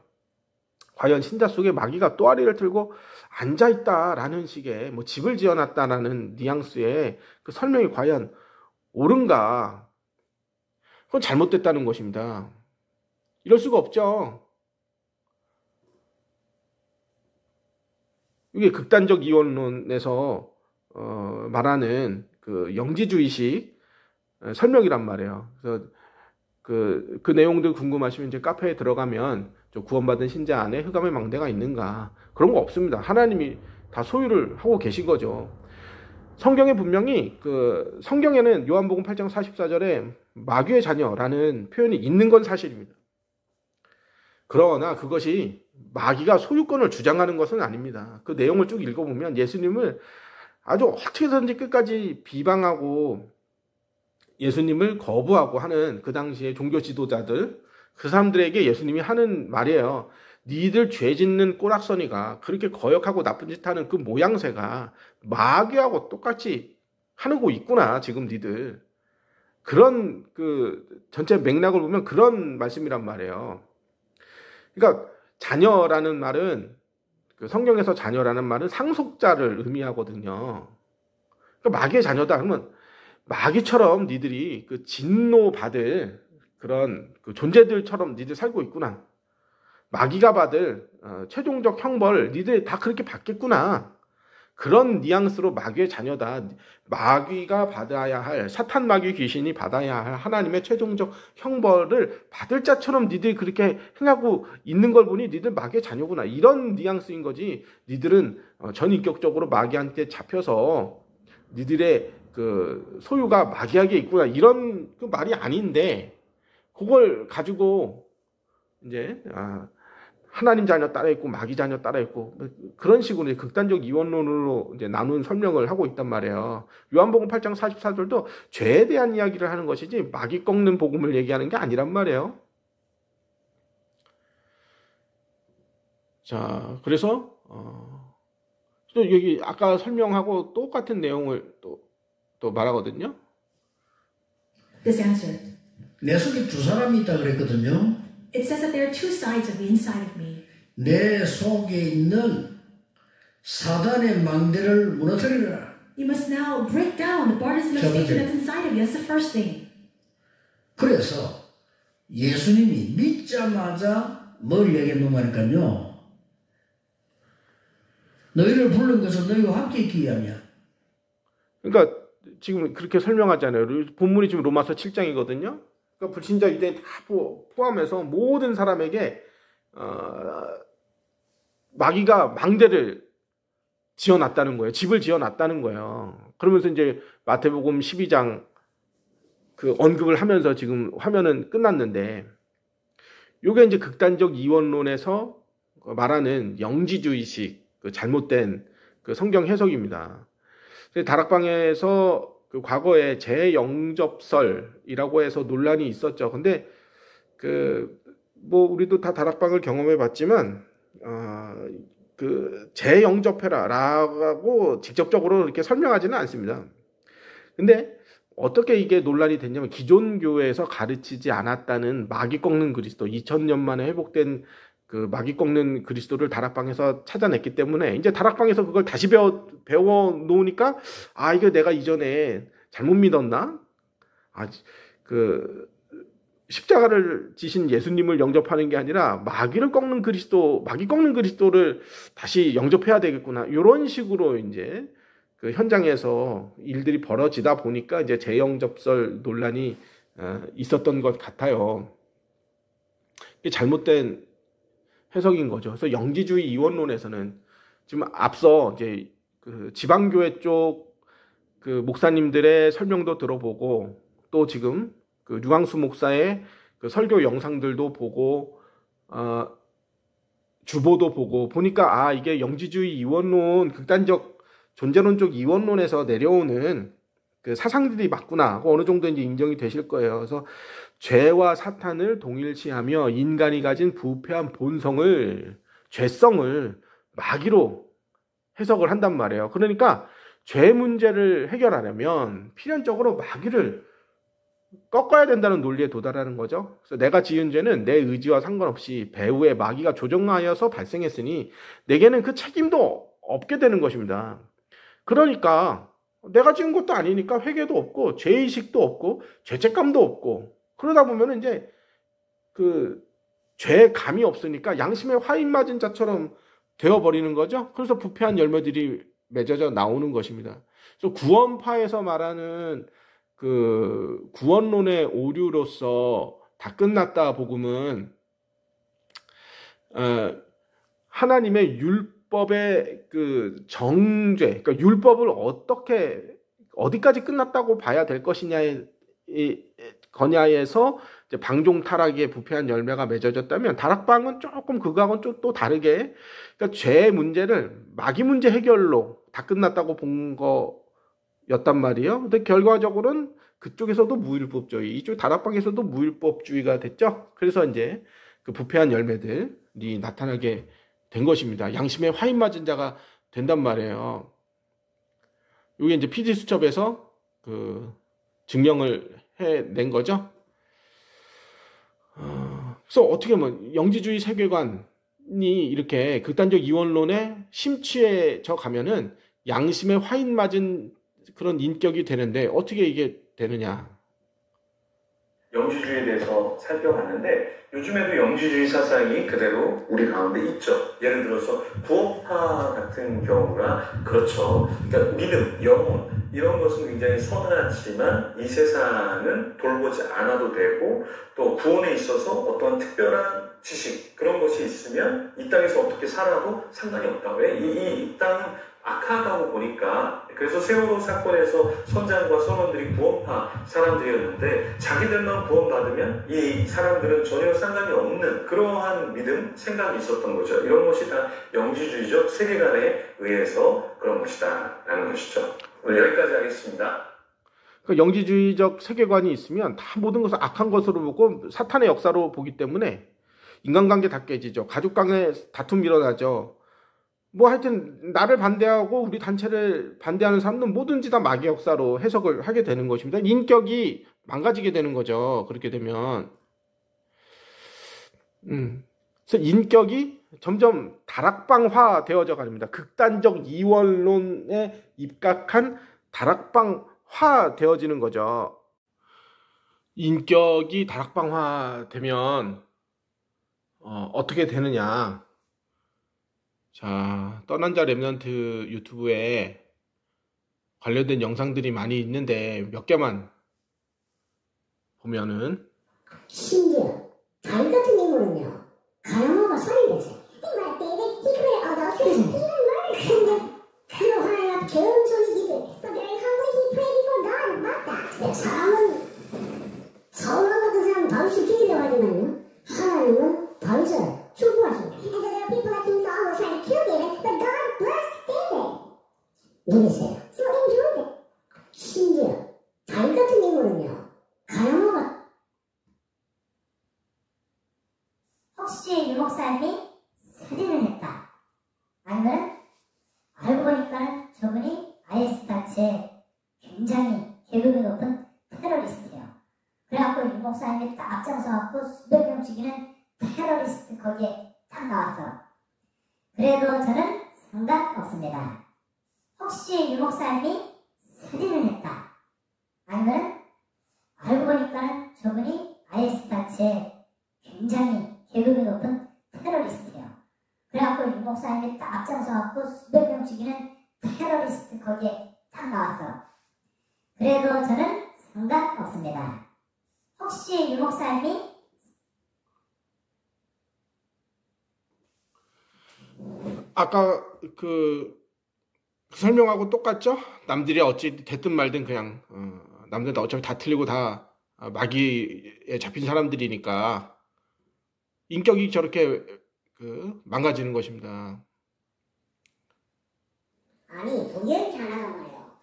과연 신자 속에 마귀가 또아리를 들고 앉아있다라는 식의 집을 지어놨다라는 뉘앙스의 그 설명이 과연 옳은가? 그건 잘못됐다는 것입니다. 이럴 수가 없죠. 이게 극단적 이원론에서 말하는 그 영지주의식 설명이란 말이에요. 그래서 그 내용들 궁금하시면 이제 카페에 들어가면 구원받은 신자 안에 흑암의 망대가 있는가? 그런 거 없습니다. 하나님이 다 소유를 하고 계신 거죠. 성경에 분명히 성경에는 요한복음 8장 44절에 마귀의 자녀라는 표현이 있는 건 사실입니다. 그러나 그것이 마귀가 소유권을 주장하는 것은 아닙니다. 그 내용을 쭉 읽어보면 예수님을 아주 어떻게든지 끝까지 비방하고 예수님을 거부하고 하는 그 당시의 종교 지도자들, 그 사람들에게 예수님이 하는 말이에요. 니들 죄 짓는 꼬락서니가 그렇게 거역하고 나쁜 짓 하는 그 모양새가 마귀하고 똑같이 하고 있구나, 지금 니들. 그런 그 전체 맥락을 보면 그런 말씀이란 말이에요. 그러니까 자녀라는 말은 그 성경에서 자녀라는 말은 상속자를 의미하거든요. 그러니까 마귀의 자녀다 그러면 마귀처럼 니들이 그 진노 받을 그런 그 존재들처럼 니들 살고 있구나. 마귀가 받을 최종적 형벌 니들 다 그렇게 받겠구나. 그런 뉘앙스로 마귀의 자녀다. 마귀가 받아야 할 사탄 마귀 귀신이 받아야 할 하나님의 최종적 형벌을 받을 자처럼 니들이 그렇게 행하고 있는 걸 보니 니들 마귀의 자녀구나. 이런 뉘앙스인 거지. 니들은 전인격적으로 마귀한테 잡혀서 니들의 그 소유가 마귀에게 있구나. 이런 그 말이 아닌데 그걸 가지고 이제 하나님 자녀 따라 있고 마귀 자녀 따라 있고 그런 식으로 극단적 이원론으로 이제 나눈 설명을 하고 있단 말이에요. 요한복음 8장 44절도 죄에 대한 이야기를 하는 것이지 마귀 꺾는 복음을 얘기하는 게 아니란 말이에요. 자, 그래서 또 여기 아까 설명하고 똑같은 내용을 또 말하거든요. This answer. 내 속에 두 사람이 있다 그랬거든요. It says that there are two sides of the inside of me. 내 속에 있는 사단의 망대를 무너뜨리라. You must now break down the borders of station that's inside of you. That's the first thing. 그래서 예수님이 믿자마자 뭘 얘기했는 거니까요. 너희를 부른 것은 너희와 함께 있기 위함이야. 그러니까 지금 그렇게 설명하잖아요. 본문이 지금 로마서 7장이거든요. 그러니까 불신자 유대인 다 포함해서 모든 사람에게 마귀가 망대를 지어놨다는 거예요. 집을 지어놨다는 거예요. 그러면서 이제 마태복음 12장 그 언급을 하면서 지금 화면은 끝났는데 요게 이제 극단적 이원론에서 말하는 영지주의식 그 잘못된 그 성경 해석입니다. 다락방에서 그 과거에 재영접설이라고 해서 논란이 있었죠. 근데 뭐 우리도 다 다락방을 경험해 봤지만 그 재영접해라라고 직접적으로 이렇게 설명하지는 않습니다. 근데 어떻게 이게 논란이 됐냐면 기존 교회에서 가르치지 않았다는 마귀 꺾는 그리스도 2000년 만에 회복된 그 마귀 꺾는 그리스도를 다락방에서 찾아냈기 때문에 이제 다락방에서 그걸 다시 배워 놓으니까 이거 내가 이전에 잘못 믿었나? 그 십자가를 지신 예수님을 영접하는 게 아니라 마귀 꺾는 그리스도를 다시 영접해야 되겠구나. 이런 식으로 이제 그 현장에서 일들이 벌어지다 보니까 이제 재영접설 논란이 있었던 것 같아요. 이게 잘못된 해석인 거죠. 그래서 영지주의 이원론에서는 지금 앞서 이제 그 지방교회 쪽 그 목사님들의 설명도 들어보고 또 지금 그 류광수 목사의 그 설교 영상들도 보고 주보도 보고 보니까 이게 영지주의 이원론 극단적 존재론적 이원론에서 내려오는 그 사상들이 맞구나. 어느 정도 이제 인정이 되실 거예요. 그래서 죄와 사탄을 동일시하며 인간이 가진 부패한 본성을 죄성을 마귀로 해석을 한단 말이에요. 그러니까 죄 문제를 해결하려면 필연적으로 마귀를 꺾어야 된다는 논리에 도달하는 거죠. 그래서 내가 지은 죄는 내 의지와 상관없이 배후에 마귀가 조정하여서 발생했으니 내게는 그 책임도 없게 되는 것입니다. 그러니까 내가 지은 것도 아니니까 회개도 없고 죄의식도 없고 죄책감도 없고 그러다 보면 이제 그 죄감이 없으니까 양심에 화인 맞은 자처럼 되어버리는 거죠. 그래서 부패한 열매들이 맺어져 나오는 것입니다. 그래서 구원파에서 말하는 그 구원론의 오류로서 다 끝났다 복음은 하나님의 율법의 그 정죄, 그러니까 율법을 어디까지 끝났다고 봐야 될 거냐에서 이제 방종 타락의 부패한 열매가 맺어졌다면 다락방은 조금 그거하고는 또 다르게 그러니까 죄 문제를 마귀 문제 해결로 다 끝났다고 본 거였단 말이에요. 근데 결과적으로는 그쪽에서도 무율법주의, 이쪽 다락방에서도 무율법주의가 됐죠. 그래서 이제 그 부패한 열매들이 나타나게 된 것입니다. 양심에 화인 맞은 자가 된단 말이에요. 이게 이제 PD 수첩에서 그 증명을 해낸 거죠. 그래서 어떻게 보면 영지주의 세계관이 이렇게 극단적 이원론에 심취해져 가면은 양심에 화인 맞은 그런 인격이 되는데 어떻게 이게 되느냐. 영지주의에 대해서 살펴봤는데 요즘에도 영지주의 사상이 그대로 우리 가운데 있죠. 예를 들어서 구원파 같은 경우가 그렇죠. 그러니까 믿음, 영혼 이런 것은 굉장히 선하지만 이 세상은 돌보지 않아도 되고 또 구원에 있어서 어떤 특별한 지식 그런 것이 있으면 이 땅에서 어떻게 살아도 상관이 없다. 왜? 이 땅은 악하다고 보니까 그래서 세월호 사건에서 선장과 선원들이 구원파 사람들이었는데 자기들만 구원받으면 이 사람들은 전혀 상관이 없는 그러한 믿음, 생각이 있었던 거죠. 이런 것이 다 영지주의적 세계관에 의해서 그런 것이다 라는 것이죠. 오늘 여기까지 하겠습니다. 그 영지주의적 세계관이 있으면 다 모든 것을 악한 것으로 보고 사탄의 역사로 보기 때문에 인간관계 다 깨지죠. 가족 간에 다툼 일어나죠. 뭐 하여튼 나를 반대하고 우리 단체를 반대하는 사람들은 뭐든지 다 마귀의 역사로 해석을 하게 되는 것입니다. 인격이 망가지게 되는 거죠. 그렇게 되면 그래서 인격이 점점 다락방화 되어져 갑니다. 극단적 이원론에 입각한 다락방화 되어지는 거죠. 인격이 다락방화 되면 어떻게 되느냐. 자, 떠난 자 랩넌트 유튜브에 관련된 영상들이 많이 있는데 몇 개만 보면은 심지어 다리 같은 인물은요 가영호가 소리 내세요. 이말 때에 이거를 얻어 그런데 그러하여 좋은 소리기도 But how will he pray before God about that? 사람은 사울 같은 사람 다윗이 죽이려고 하지만요 하나님은 다윗을 축복하십니다. And so there are people like King Saul who are trying to kill David, but God blessed David. 누구세요? So enjoy it. 심지어 다윗 같은 인물은요 가영호가 혹시 유 목사님이 살인을 했다. 아니면 알고 보니까는 저분이 IS 단체의 굉장히 계급이 높은 테러리스트예요. 그래갖고 유 목사님이 딱 앞장서갖고 수백 명 죽이는 테러리스트 거기에 딱 나왔어. 그래도 저는 상관없습니다. 혹시 유 목사님이 살인을 했다. 아니면 알고 보니까는 저분이 IS 단체의 굉장히 계급이 높은 테러리스트예요. 그래갖고 유 목사님이 딱 앞장서갖고 수백 명 죽이는 테러리스트 거기에 딱 나왔어. 그래도 저는 상관없습니다. 혹시 유 목사님이 아까 그 설명하고 똑같죠? 남들이 어찌 됐든 말든 그냥 남들은 어차피 다 틀리고 다 마귀에 잡힌 사람들이니까 인격이 저렇게 망가지는 것입니다. 아니 부결이 하나가 말이에요.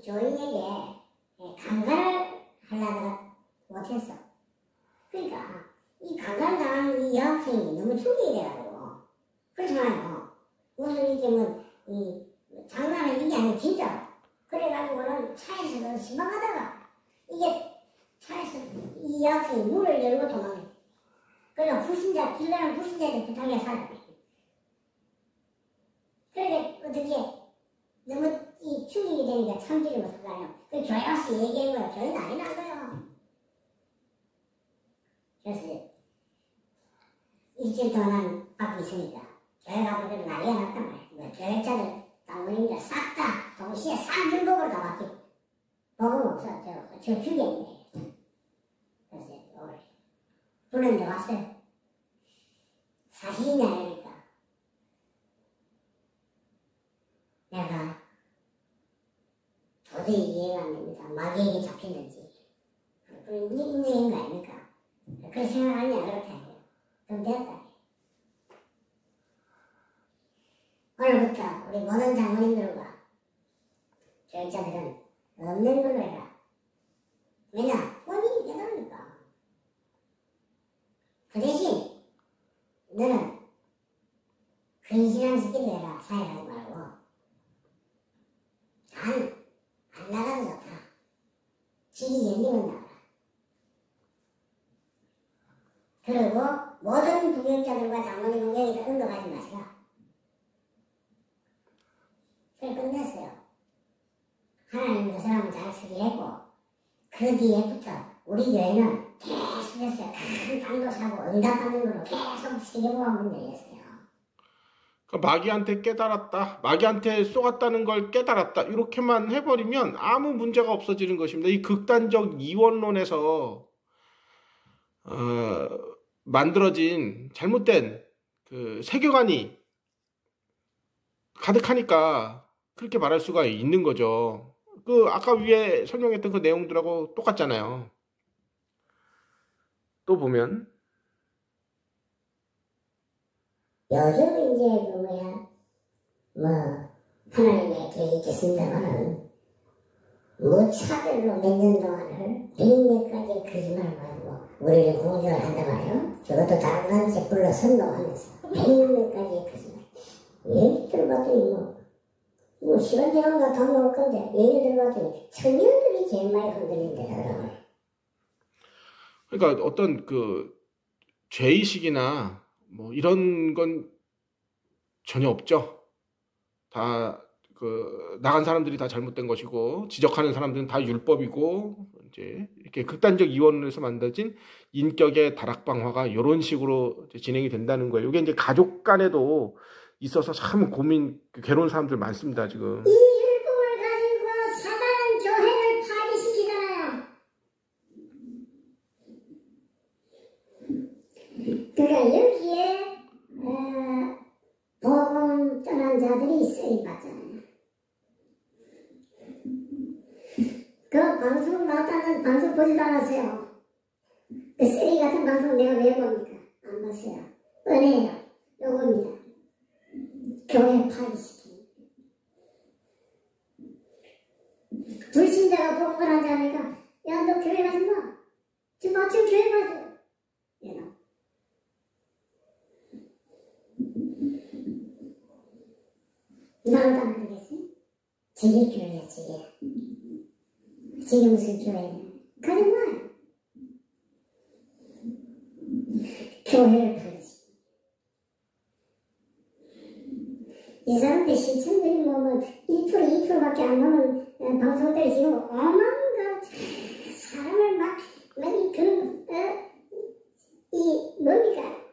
교인에게 강간을 하려다가 못했어. 그러니까 이 강간을 당한 이 여학생이 너무 충격이 돼가지고 그렇잖아요. 무슨 이게 이 장난은 이게 아니고 진짜. 그래가지고는 차에서 신방하다가 이게 차에서 이 여학생이 문을 열고 도망해. 그래서 길러는 불신자들 부탁해 살아. 그러게 어떻게 너무 이 충격이 되니까 참지를 못하잖아요. 그 교회 와서 얘기한 거야. 교회 난리 난 거예요. 그래서 일주일 동안 밖에 있으니까 교회 가서 그래도 난리가 났단 말이야. 교회자들 장모님들 싹 다 동시에 쌍균복으로 다 바뀌고 복음 없어. 저 죽였네. 그래서 오늘 불렀는데 왔어요. 사실이냐 이러니까 내가 도저히 이해가 안 됩니다. 마귀에게 잡혔는지 인생인 거 아닙니까? 그렇게 생각하냐 그렇게 해요. 좀 되었다. 오늘부터 우리 모든 장모님들과 교육자들은 없는 걸로 해라. 왜냐? 본인이 깨달으니까. 그 대신 너는 근신하면서 기도해라. 사회하지 말고. 안 나가도 좋다. 지기 그 뒤에부터 우리 교회는 계속해서 큰 방도 사고 응답하는 걸로 계속 세계보험 문 열렸어요. 마귀한테 깨달았다, 마귀한테 쏘았다는 걸 깨달았다, 이렇게만 해버리면 아무 문제가 없어지는 것입니다. 이 극단적 이원론에서 만들어진 잘못된 그 세계관이 가득하니까 그렇게 말할 수가 있는 거죠. 그 아까 위에 설명했던 그 내용들하고 똑같잖아요. 또 보면 요즘 이제 하나님의 계획이 있겠습니다만은 차별로 몇 년 동안을 100몇 가지 거짓말을 가지고 우리를 공격을 한단 말이에요. 저것도 다른 단체 불러 선동하면서 100몇 가지 거짓말. 예를 들어봤더니 시간 지나면 다 나올 건데 예를 들어봤더니 청년들이 제일 많이 흔들린다 그러더라고요. 그러니까 어떤 그 죄의식이나 이런 건 전혀 없죠. 다 나간 사람들이 다 잘못된 것이고 지적하는 사람들은 다 율법이고 이제 이렇게 극단적 이원론에서 만들어진 인격의 다락방화가 이런 식으로 진행이 된다는 거예요. 이게 이제 가족 간에도 있어서 참 괴로운 사람들 많습니다 지금. 이 율법을 가지고 사단은 교회를 파괴시키잖아요. 그러니까 여기에 복음 떠난 자들이 쓰임 받잖아요. 그 방송 나왔다는 방송 보지도 않았어요. 그 쓰레기 같은 방송 내가 왜 봅니까? 안 봤어요. 은혜예요. 요겁니다. 교회 파괴시키는. 불신자가 복음을 하지 않으니까 야 너 교회 가지 마. 지금 마침 교회 가죠. 나도 안 그러겠어요? 저게 교회야 저게. 저게 무슨 교회야. 가지 마요. 교회를 파괴시키는. 이 사람들 시청률이 2%밖에 안 나오는 방송들이 지금 어마어마한 사람을 막 뭡니까?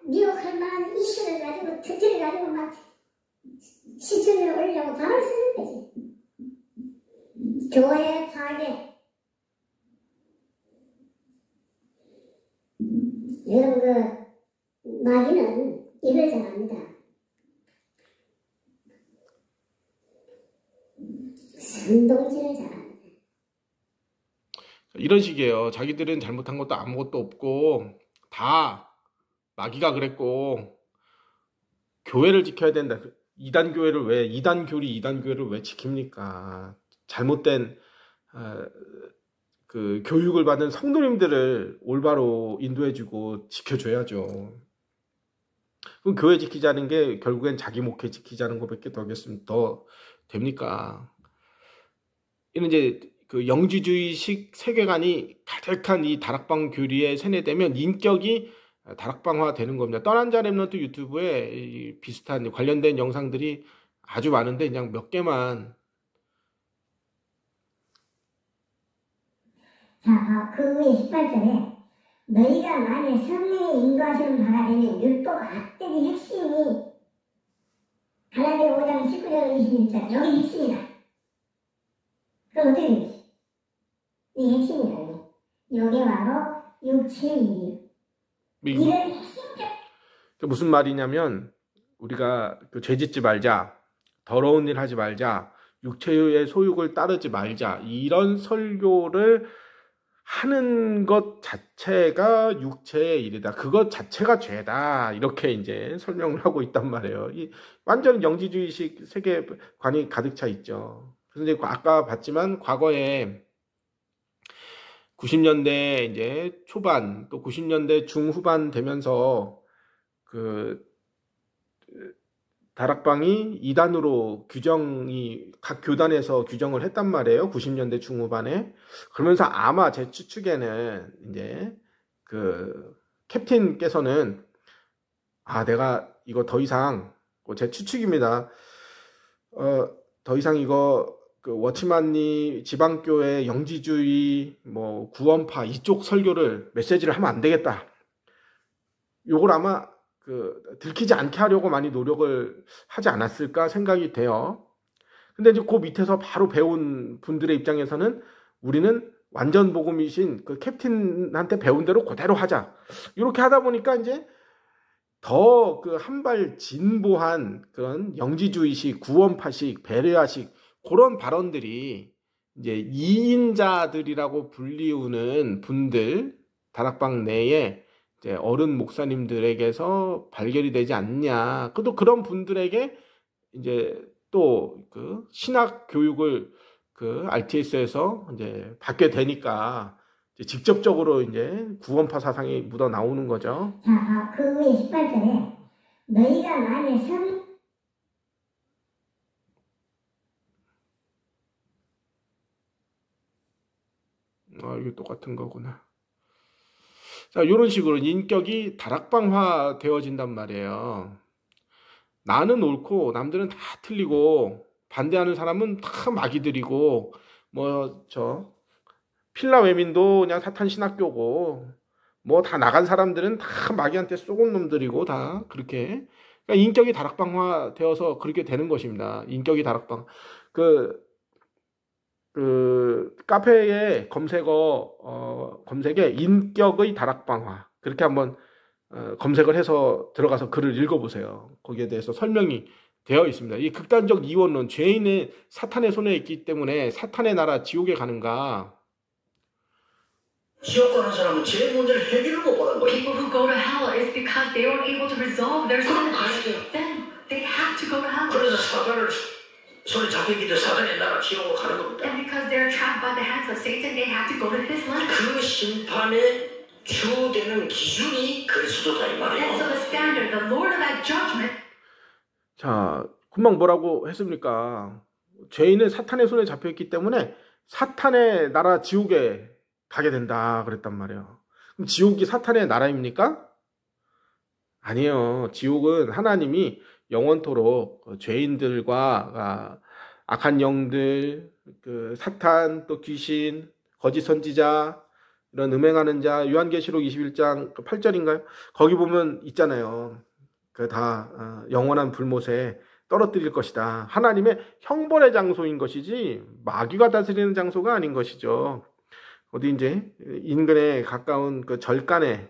미혹할 만한 이슈를 가지고 특징을 가지고 막 시청률을 올리려고 발을 쓰는 거지. 교회 파괴. 여러분 마귀는 이걸 잘합니다. 선동질을 잘합니다. 이런 식이에요. 자기들은 잘못한 것도 아무것도 없고 다 마귀가 그랬고 교회를 지켜야 된다. 이단 교회를 왜 이단 교회를 왜 지킵니까? 잘못된 그 교육을 받은 성도님들을 올바로 인도해주고 지켜줘야죠. 그럼 교회 지키자는 게 결국엔 자기 목회 지키자는 것밖에 더 됩니까? 이는 이제 그 영지주의식 세계관이 가득한 이 다락방 교리에 세뇌되면 인격이 다락방화 되는 겁니다. 떠난 자 렘넌트 유튜브에 비슷한 관련된 영상들이 아주 많은데 그냥 몇 개만. 자, 그 후에 18절에 너희가 만일 성령의 인도하시는 바가 되면 율법 악되기 핵심이 갈라디아 5장 19절 21절 여기 핵심이다. 그럼 어떻게 되겠지? 이 핵심이다. 이게 바로 육체의 일이에요. 이런 핵심적. 무슨 말이냐면 우리가 죄 짓지 말자, 더러운 일 하지 말자, 육체의 소욕을 따르지 말자, 이런 설교를 하는 것 자체가 육체의 일이다. 그것 자체가 죄다. 이렇게 이제 설명을 하고 있단 말이에요. 이 완전 영지주의식 세계관이 가득 차 있죠. 그래서 이제 아까 봤지만 과거에 90년대 이제 초반 또 90년대 중후반 되면서 그 다락방이 이단으로 각 교단에서 규정을 했단 말이에요. 90년대 중후반에. 그러면서 아마 제 추측에는 이제 그 캡틴께서는 내가 이거 더 이상 제 추측입니다. 더 이상 이거 그 워치만니 지방교회 영지주의 뭐 구원파 이쪽 설교를 메시지를 하면 안 되겠다. 요걸 아마 그 들키지 않게 하려고 많이 노력을 하지 않았을까 생각이 돼요. 근데 이제 그 밑에서 바로 배운 분들의 입장에서는 우리는 완전 복음이신 그 캡틴한테 배운 대로 그대로 하자. 이렇게 하다 보니까 이제 더 그 한 발 진보한 그런 영지주의식, 구원파식, 배려식 그런 발언들이 이제 이인자들이라고 불리우는 분들 다락방 내에 이제 어른 목사님들에게서 발견이 되지 않냐. 또 그런 분들에게 이제 또 그 신학 교육을 그 RTS에서 이제 받게 되니까 이제 직접적으로 이제 구원파 사상이 묻어 나오는 거죠. 자, 그 후에 18절에 너희가 만일 선 이게 똑같은 거구나. 자, 이런 식으로 인격이 다락방화 되어진단 말이에요. 나는 옳고 남들은 다 틀리고 반대하는 사람은 다 마귀들이고 뭐 저 필라 외민도 그냥 사탄 신학교고 뭐 다 나간 사람들은 다 마귀한테 쏘은 놈들이고 다 그렇게 그러니까 인격이 다락방화 되어서 그렇게 되는 것입니다. 인격이 다락방 그 카페에 검색에 인격의 다락방화 그렇게 한번 검색을 해서 들어가서 글을 읽어보세요. 거기에 대해서 설명이 되어 있습니다. 이 극단적 이원론, 죄인은 사탄의 손에 있기 때문에 사탄의 나라 지옥에 가는가? 지옥 가는 사람은 제 문제를 해결을 못 받은 거예요. People who go to hell is because they weren't able to resolve their sins. Then they have to go to hell. 그래서 사탄을 손에 잡히기도 사탄의 나라 지옥으로 가는 겁니다. And because they're trapped by the hands of Satan, they have to go to his land. 그 심판의 주되는 기준이 그리스도다 이 말이에요. And so the standard, the Lord of that judgment. 자, 금방 뭐라고 했습니까? 죄인은 사탄의 손에 잡혀있기 때문에 사탄의 나라 지옥에 가게 된다 그랬단 말이에요. 그럼 지옥이 사탄의 나라입니까? 아니에요. 지옥은 하나님이 영원토록 죄인들과 악한 영들, 그 사탄, 또 귀신, 거짓 선지자, 이런 음행하는 자, 요한계시록 21장 8절인가요? 거기 보면 있잖아요. 그 다 영원한 불못에 떨어뜨릴 것이다. 하나님의 형벌의 장소인 것이지 마귀가 다스리는 장소가 아닌 것이죠. 어디 이제 인근에 가까운 그 절간에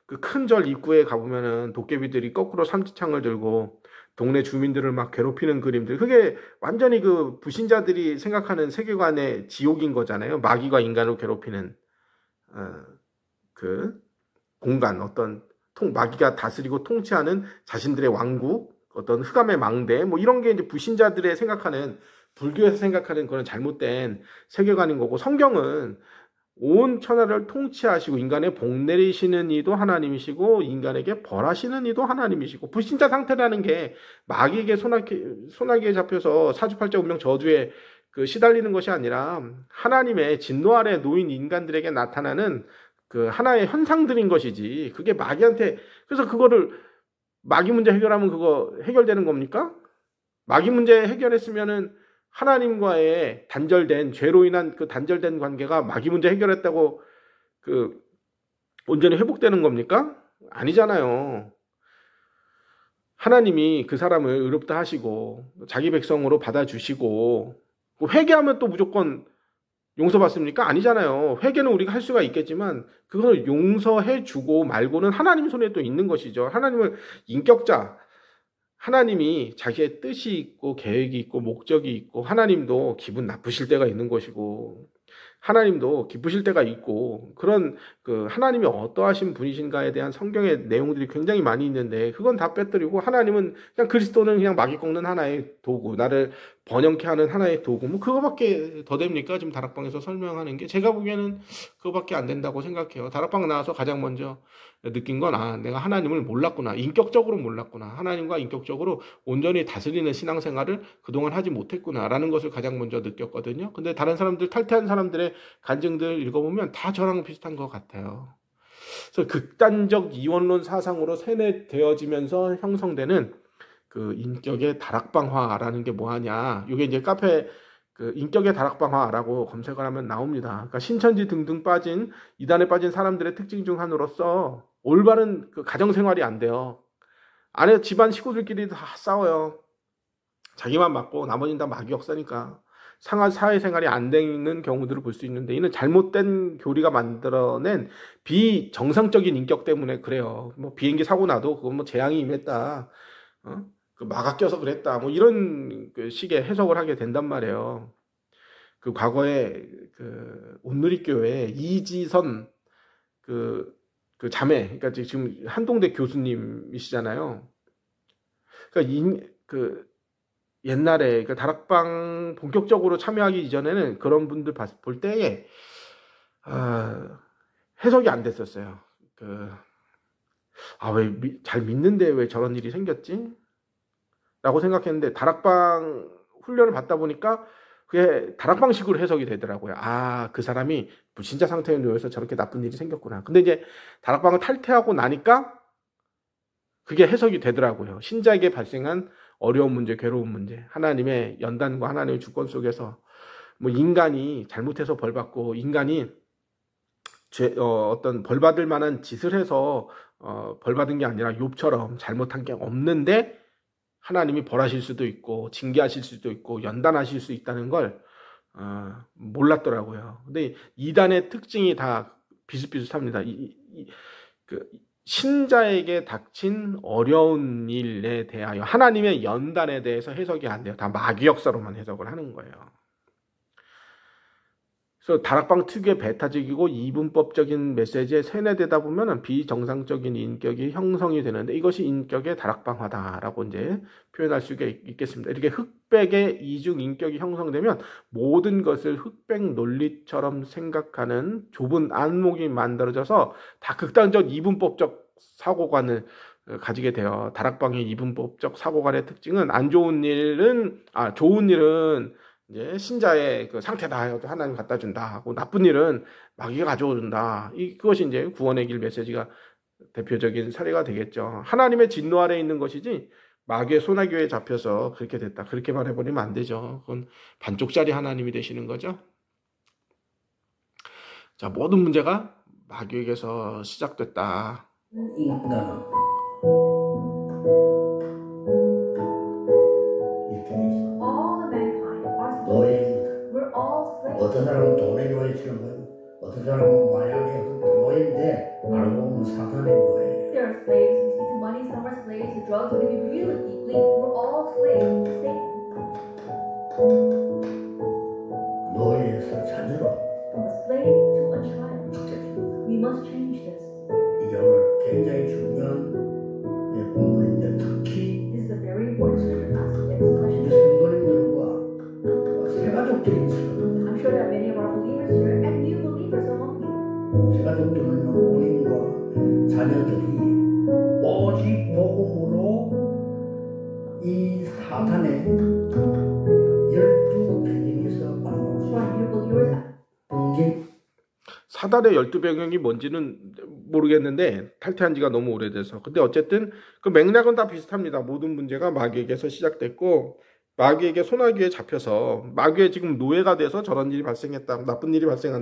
그 큰 절 입구에 가보면은 도깨비들이 거꾸로 삼지창을 들고 동네 주민들을 막 괴롭히는 그림들. 그게 완전히 그 불신자들이 생각하는 세계관의 지옥인 거잖아요. 마귀가 인간을 괴롭히는 그 공간, 어떤 마귀가 다스리고 통치하는 자신들의 왕국, 어떤 흑암의 망대, 뭐 이런 게 이제 불신자들의 생각하는, 불교에서 생각하는 그런 잘못된 세계관인 거고, 성경은 온 천하를 통치하시고 인간의 복 내리시는 이도 하나님이시고 인간에게 벌하시는 이도 하나님이시고, 불신자 상태라는 게 마귀에게 소나기에 잡혀서 사주팔자 운명 저주에 그 시달리는 것이 아니라 하나님의 진노 아래 놓인 인간들에게 나타나는 그 하나의 현상들인 것이지, 그게 마귀한테, 그래서 그거를 마귀 문제 해결하면 그거 해결되는 겁니까? 마귀 문제 해결했으면은 하나님과의 단절된, 죄로 인한 그 단절된 관계가 마귀 문제 해결했다고 그 온전히 회복되는 겁니까? 아니잖아요. 하나님이 그 사람을 의롭다 하시고 자기 백성으로 받아주시고 회개하면 또 무조건 용서받습니까? 아니잖아요. 회개는 우리가 할 수가 있겠지만 그걸 용서해주고 말고는 하나님 손에 또 있는 것이죠. 하나님을 인격자, 하나님이 자기의 뜻이 있고 계획이 있고 목적이 있고, 하나님도 기분 나쁘실 때가 있는 것이고 하나님도 기쁘실 때가 있고, 그런 그 하나님이 어떠하신 분이신가에 대한 성경의 내용들이 굉장히 많이 있는데 그건 다 빼뜨리고 하나님은 그냥, 그리스도는 그냥 마귀 꺾는 하나의 도구, 나를 번영케 하는 하나의 도구, 뭐 그거밖에 더 됩니까? 지금 다락방에서 설명하는 게 제가 보기에는 그거밖에 안 된다고 생각해요. 다락방 나와서 가장 먼저 느낀 건, 내가 하나님을 몰랐구나, 인격적으로 몰랐구나, 하나님과 인격적으로 온전히 다스리는 신앙생활을 그동안 하지 못했구나 라는 것을 가장 먼저 느꼈거든요. 근데 다른 사람들, 탈퇴한 사람들의 간증들 읽어보면 다 저랑 비슷한 것 같아요. 그래서 극단적 이원론 사상으로 세뇌되어지면서 형성되는 그 인격의 다락방화라는 게 뭐하냐. 이게 이제 카페 그 인격의 다락방화라고 검색을 하면 나옵니다. 그러니까 신천지 등등 빠진 이단에 빠진 사람들의 특징 중 하나로서 올바른 그 가정생활이 안 돼요. 안에 집안 식구들끼리 다 싸워요. 자기만 맞고 나머지는 다 마귀 역사니까 상한 사회생활이 안 되는 경우들을 볼 수 있는데 이는 잘못된 교리가 만들어낸 비정상적인 인격 때문에 그래요. 뭐 비행기 사고 나도 그건 뭐 재앙이 임했다. 그 마가 껴서 그랬다. 뭐 이런 그 식의 해석을 하게 된단 말이에요. 그 과거에 그 온누리교회 이지선 그 자매, 그러니까 지금 한동대 교수님이시잖아요. 그러니까 그 옛날에 그 다락방 본격적으로 참여하기 이전에는 그런 분들 볼 때에 해석이 안 됐었어요. 왜 잘 믿는데 왜 저런 일이 생겼지? 라고 생각했는데 다락방 훈련을 받다 보니까 그게 다락방식으로 해석이 되더라고요. 그 사람이 불신자 상태에 놓여서 저렇게 나쁜 일이 생겼구나. 근데 이제 다락방을 탈퇴하고 나니까 그게 해석이 되더라고요. 신자에게 발생한 어려운 문제, 괴로운 문제, 하나님의 연단과 하나님의 주권 속에서 뭐 인간이 잘못해서 벌받고 인간이 어떤 벌받을 만한 짓을 해서 벌받은 게 아니라 욥처럼 잘못한 게 없는데 하나님이 벌하실 수도 있고 징계하실 수도 있고 연단하실 수 있다는 걸 몰랐더라고요. 근데 이단의 특징이 다 비슷비슷합니다. 그 신자에게 닥친 어려운 일에 대하여 하나님의 연단에 대해서 해석이 안 돼요. 다 마귀 역사로만 해석을 하는 거예요. 그래서 다락방 특유의 배타적이고 이분법적인 메시지에 세뇌되다 보면 비정상적인 인격이 형성이 되는데 이것이 인격의 다락방화다라고 이제 표현할 수가 있겠습니다. 이렇게 흑백의 이중 인격이 형성되면 모든 것을 흑백 논리처럼 생각하는 좁은 안목이 만들어져서 다 극단적 이분법적 사고관을 가지게 돼요. 다락방의 이분법적 사고관의 특징은 좋은 일은 이제 신자의 그 상태다. 하나님 갖다 준다. 하고 나쁜 일은 마귀가 가져온다. 그것이 이제 구원의 길 메시지가 대표적인 사례가 되겠죠. 하나님의 진노 아래에 있는 것이지 마귀의 소나기에 잡혀서 그렇게 됐다. 그렇게 말해버리면 안 되죠. 그건 반쪽짜리 하나님이 되시는 거죠. 자, 모든 문제가 마귀에게서 시작됐다. 인간은 어떤 사람은 돈에 노예처럼 보이고 어떤 사람은 마약에 노예인데 알고 보면 사탄의 노예예요. There are slaves who seek money, some are slaves to drugs, but if you really look deeply, we're all slaves to Satan. 노예에서 자녀로 From a slave to a child. We must change this. 이게 오늘 굉장히 중요한 본문인데 특히 This is a very important scripture passage. Expression. 성도님들과 새가족들이 있어요. I'm sure there are many of our believers here and new believers among you. 새가족들은 본인과 자녀들이 오직 복음으로 이 사탄의 12병에서 빠져나오시죠. 사단의 12병이 뭔지는 모르겠는데 탈퇴한 지가 너무 오래돼서. 근데 어쨌든 그 맥락은 다 비슷합니다. 모든 문제가 마귀에게서 시작됐고 마귀에게 소나기에 잡혀서 마귀의 지금 노예가 돼서 저런 일이 발생했다. 나쁜 일이 발생한다.